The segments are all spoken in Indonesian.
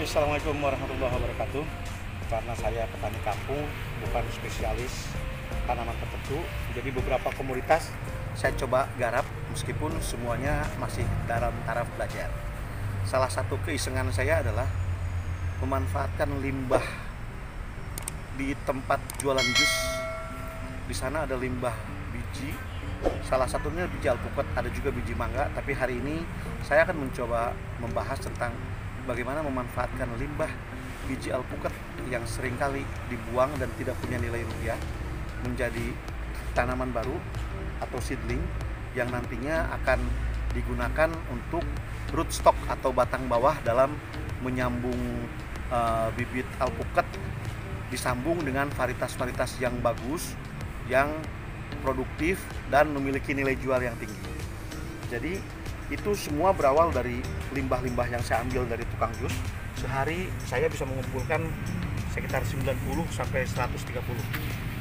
Assalamualaikum warahmatullahi wabarakatuh. Karena saya petani kampung, bukan spesialis tanaman tertentu, jadi beberapa komoditas saya coba garap meskipun semuanya masih dalam taraf belajar. Salah satu keisengan saya adalah memanfaatkan limbah di tempat jualan jus. Di sana ada limbah biji, salah satunya biji alpukat, ada juga biji mangga. Tapi hari ini saya akan mencoba membahas tentang bagaimana memanfaatkan limbah biji alpukat yang seringkali dibuang dan tidak punya nilai rupiah menjadi tanaman baru atau seedling yang nantinya akan digunakan untuk rootstock atau batang bawah dalam menyambung bibit alpukat, disambung dengan varietas-varietas yang bagus, yang produktif dan memiliki nilai jual yang tinggi. Jadi itu semua berawal dari limbah-limbah yang saya ambil dari tukang jus. Sehari saya bisa mengumpulkan sekitar 90 sampai 130.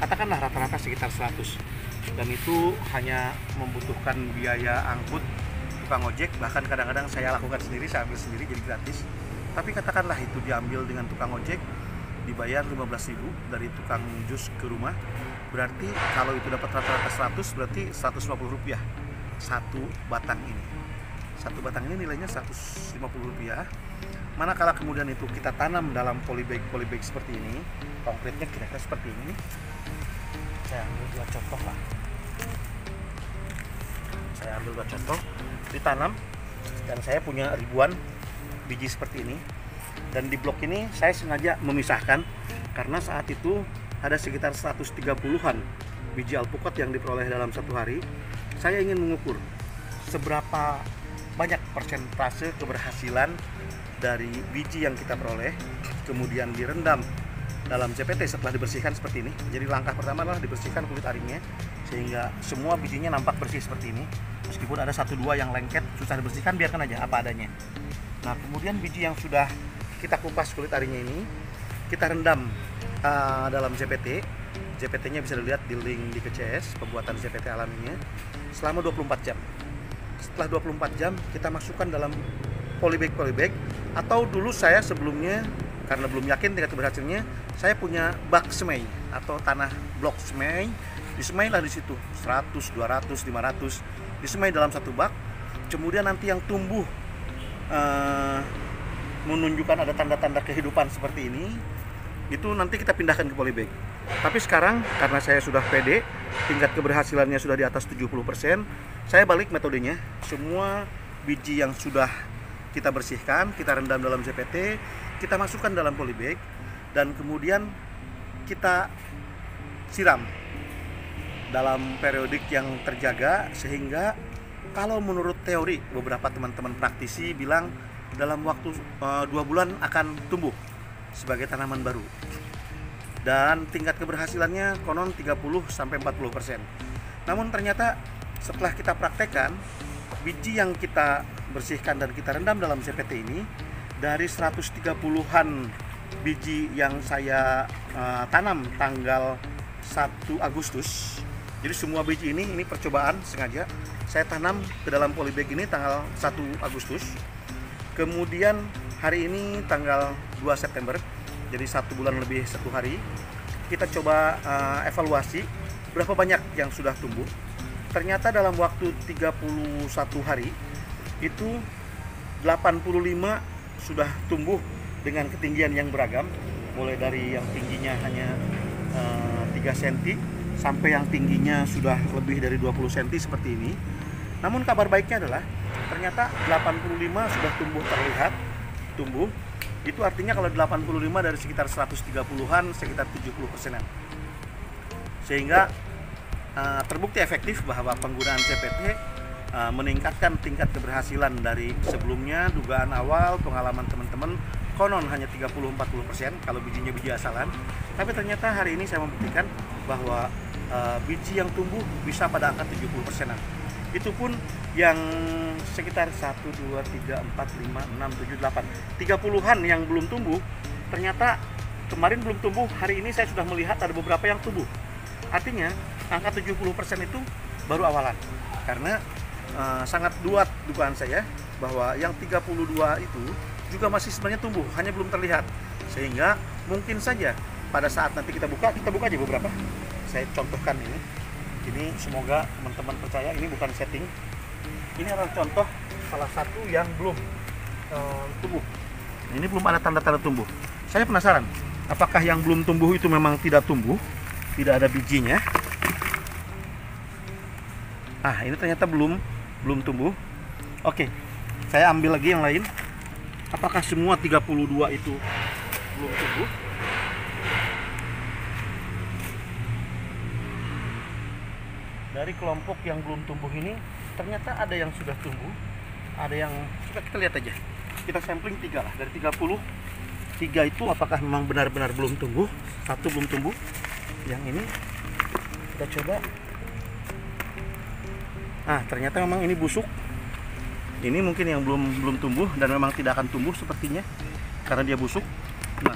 Katakanlah rata-rata sekitar 100. Dan itu hanya membutuhkan biaya angkut tukang ojek, bahkan kadang-kadang saya lakukan sendiri, saya ambil sendiri jadi gratis. Tapi katakanlah itu diambil dengan tukang ojek, dibayar 15.000 dari tukang jus ke rumah. Berarti kalau itu dapat rata-rata 100, berarti Rp150 satu batang ini. Satu batang ini nilainya Rp150. Manakala kemudian itu kita tanam dalam polybag seperti ini, konkretnya kira-kira seperti ini. Saya ambil dua contoh lah. Saya ambil dua contoh, ditanam, dan saya punya ribuan biji seperti ini. Dan di blok ini saya sengaja memisahkan karena saat itu ada sekitar 130-an biji alpukat yang diperoleh dalam satu hari. Saya ingin mengukur seberapa banyak persentase keberhasilan dari biji yang kita peroleh, kemudian direndam dalam CPT setelah dibersihkan seperti ini. Jadi langkah pertama adalah dibersihkan kulit aringnya sehingga semua bijinya nampak bersih seperti ini. Meskipun ada 1-2 yang lengket susah dibersihkan, biarkan aja apa adanya. Nah, kemudian biji yang sudah kita kupas kulit aringnya ini kita rendam dalam CPT. CPT-nya bisa dilihat di link di KCS, pembuatan CPT alaminya, selama 24 jam. Setelah 24 jam kita masukkan dalam polybag, atau dulu saya sebelumnya karena belum yakin tingkat keberhasilannya, saya punya bak semai atau tanah blok semai. Disemailah di situ 100, 200, 500 disemai dalam satu bak. Kemudian nanti yang tumbuh menunjukkan ada tanda-tanda kehidupan seperti ini, itu nanti kita pindahkan ke polybag. Tapi sekarang karena saya sudah pede, tingkat keberhasilannya sudah di atas 70%, saya balik metodenya. Semua biji yang sudah kita bersihkan, kita rendam dalam CPT, kita masukkan dalam polybag, dan kemudian kita siram dalam periodik yang terjaga, sehingga kalau menurut teori beberapa teman-teman praktisi bilang dalam waktu 2 bulan akan tumbuh sebagai tanaman baru. Dan tingkat keberhasilannya konon 30-40%. Namun ternyata setelah kita praktekkan, biji yang kita bersihkan dan kita rendam dalam CPT ini, dari 130-an biji yang saya tanam tanggal 1 Agustus. Jadi semua biji ini percobaan sengaja saya tanam ke dalam polybag ini tanggal 1 Agustus. Kemudian hari ini tanggal 2 September, jadi 1 bulan lebih 1 hari, kita coba evaluasi berapa banyak yang sudah tumbuh. Ternyata dalam waktu 31 hari itu 85 sudah tumbuh dengan ketinggian yang beragam, mulai dari yang tingginya hanya 3 cm sampai yang tingginya sudah lebih dari 20 cm seperti ini. Namun kabar baiknya adalah ternyata 85 sudah tumbuh terlihat tumbuh. Itu artinya kalau 85 dari sekitar 130-an, sekitar 70%-an. Sehingga terbukti efektif bahwa penggunaan CPT meningkatkan tingkat keberhasilan dari sebelumnya. Dugaan awal, pengalaman teman-teman konon hanya 30-40% kalau bijinya biji asalan. Tapi ternyata hari ini saya membuktikan bahwa biji yang tumbuh bisa pada angka 70%-an. Itu pun yang sekitar 1, 2, 3, 4, 5, 6, 7, 8 30-an yang belum tumbuh, ternyata kemarin belum tumbuh, hari ini saya sudah melihat ada beberapa yang tumbuh. Artinya angka 70% itu baru awalan. Karena sangat duat dugaan saya bahwa yang 32 itu juga masih sebenarnya tumbuh, hanya belum terlihat. Sehingga mungkin saja pada saat nanti kita buka aja beberapa. Saya contohkan ini. Ini semoga teman-teman percaya, ini bukan setting. Ini adalah contoh salah satu yang belum tumbuh. Ini belum ada tanda-tanda tumbuh. Saya penasaran, apakah yang belum tumbuh itu memang tidak tumbuh, tidak ada bijinya? Ah, ini ternyata belum tumbuh. Oke, saya ambil lagi yang lain. Apakah semua 32 itu belum tumbuh? Dari kelompok yang belum tumbuh ini, ternyata ada yang sudah tumbuh, ada yang kita lihat aja. Kita sampling 3 lah, dari 30 3 itu apakah memang benar-benar belum tumbuh, 1 belum tumbuh. Yang ini kita coba. Ah, ternyata memang ini busuk. Ini mungkin yang belum tumbuh dan memang tidak akan tumbuh sepertinya karena dia busuk. Nah,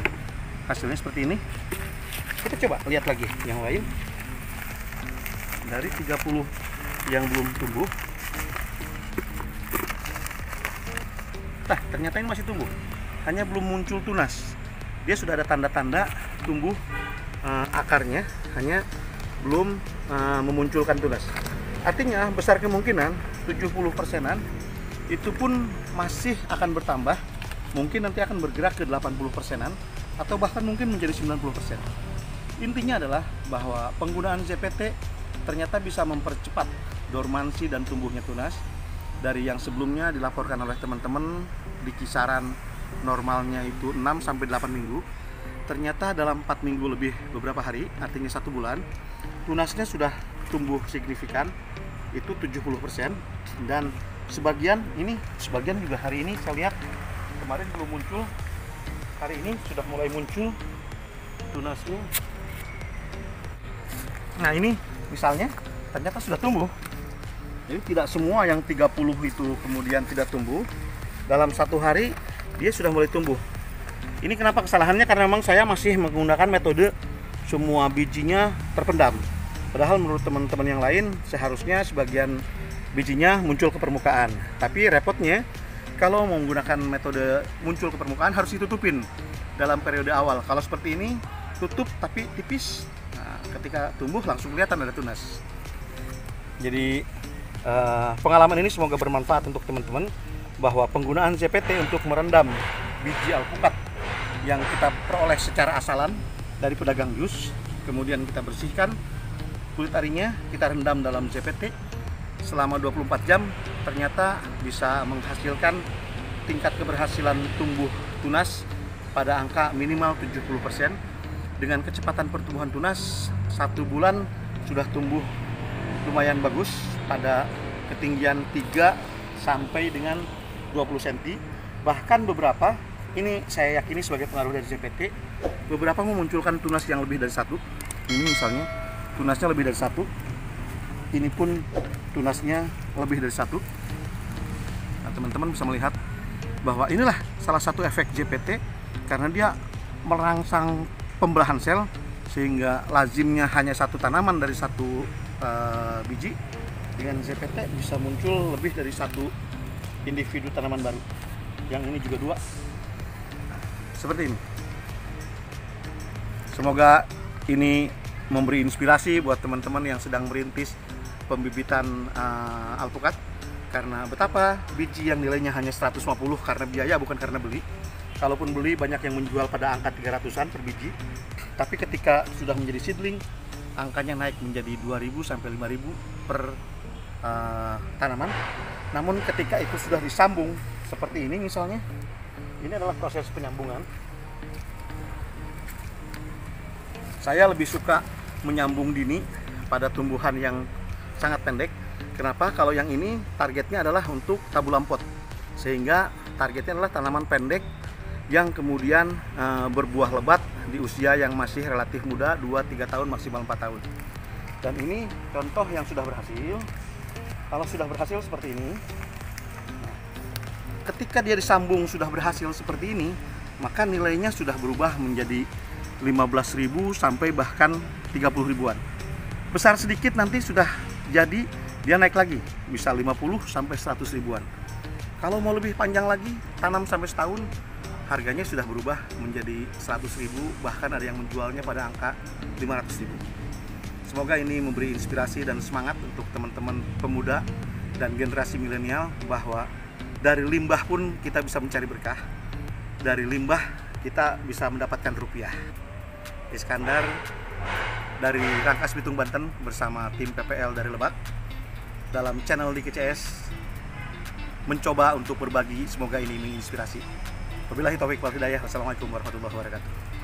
hasilnya seperti ini. Kita coba lihat lagi yang lain. Dari 30 yang belum tumbuh. Nah, ternyata ini masih tumbuh. Hanya belum muncul tunas. Dia sudah ada tanda-tanda tumbuh akarnya, hanya belum memunculkan tunas. Artinya besar kemungkinan 70%-an itu pun masih akan bertambah. Mungkin nanti akan bergerak ke 80%-an atau bahkan mungkin menjadi 90%. Intinya adalah bahwa penggunaan ZPT ternyata bisa mempercepat dormansi dan tumbuhnya tunas. Dari yang sebelumnya dilaporkan oleh teman-teman di kisaran normalnya itu 6-8 minggu, ternyata dalam 4 minggu lebih beberapa hari, artinya 1 bulan, tunasnya sudah tumbuh signifikan, itu 70%. Dan sebagian juga hari ini saya lihat, kemarin belum muncul, hari ini sudah mulai muncul tunasnya. Nah, ini misalnya ternyata sudah tumbuh. Jadi tidak semua yang 30 itu kemudian tidak tumbuh. Dalam 1 hari dia sudah mulai tumbuh. Ini kenapa kesalahannya? Karena memang saya masih menggunakan metode semua bijinya terpendam. Padahal menurut teman-teman yang lain seharusnya sebagian bijinya muncul ke permukaan. Tapi repotnya kalau menggunakan metode muncul ke permukaan harus ditutupin dalam periode awal. Kalau seperti ini tutup tapi tipis. Nah, ketika tumbuh langsung kelihatan ada tunas. Jadi pengalaman ini semoga bermanfaat untuk teman-teman, bahwa penggunaan ZPT untuk merendam biji alpukat yang kita peroleh secara asalan dari pedagang jus, kemudian kita bersihkan kulit arinya, kita rendam dalam ZPT selama 24 jam, ternyata bisa menghasilkan tingkat keberhasilan tumbuh tunas pada angka minimal 70%. Dengan kecepatan pertumbuhan tunas 1 bulan sudah tumbuh lumayan bagus pada ketinggian 3 sampai dengan 20 cm. Bahkan beberapa, ini saya yakini sebagai pengaruh dari ZPT, beberapa memunculkan tunas yang lebih dari 1. Ini misalnya tunasnya lebih dari 1. Ini pun tunasnya lebih dari 1. Nah, teman-teman bisa melihat bahwa inilah salah satu efek ZPT, karena dia merangsang pembelahan sel sehingga lazimnya hanya 1 tanaman dari 1 biji. Dengan ZPT bisa muncul lebih dari 1 individu tanaman baru. Yang ini juga 2. Seperti ini. Semoga ini memberi inspirasi buat teman-teman yang sedang merintis pembibitan alpukat, karena betapa biji yang nilainya hanya 150 karena biaya, bukan karena beli. Kalaupun beli, banyak yang menjual pada angka 300-an per biji, tapi ketika sudah menjadi seedling, angkanya naik menjadi 2.000 sampai 5.000 per tanaman. Namun ketika itu sudah disambung seperti ini misalnya, ini adalah proses penyambungan. Saya lebih suka menyambung dini pada tumbuhan yang sangat pendek. Kenapa? Kalau yang ini targetnya adalah untuk tabulam pot, sehingga targetnya adalah tanaman pendek yang kemudian berbuah lebat di usia yang masih relatif muda, 2-3 tahun, maksimal 4 tahun. Dan ini contoh yang sudah berhasil. Kalau sudah berhasil seperti ini, ketika dia disambung sudah berhasil seperti ini, maka nilainya sudah berubah menjadi 15.000 sampai bahkan 30 ribuan. Besar sedikit nanti sudah jadi, dia naik lagi, bisa 50 sampai 100 ribuan. Kalau mau lebih panjang lagi, tanam sampai setahun, harganya sudah berubah menjadi 100.000, bahkan ada yang menjualnya pada angka 500.000. Semoga ini memberi inspirasi dan semangat untuk teman-teman pemuda dan generasi milenial bahwa dari limbah pun kita bisa mencari berkah. Dari limbah kita bisa mendapatkan rupiah. Iskandar dari Rangkas Bitung Banten bersama tim PPL dari Lebak dalam channel DKCS mencoba untuk berbagi, semoga ini menginspirasi. Wabillahi taufiq wal hidayah. Wassalamualaikum warahmatullahi wabarakatuh.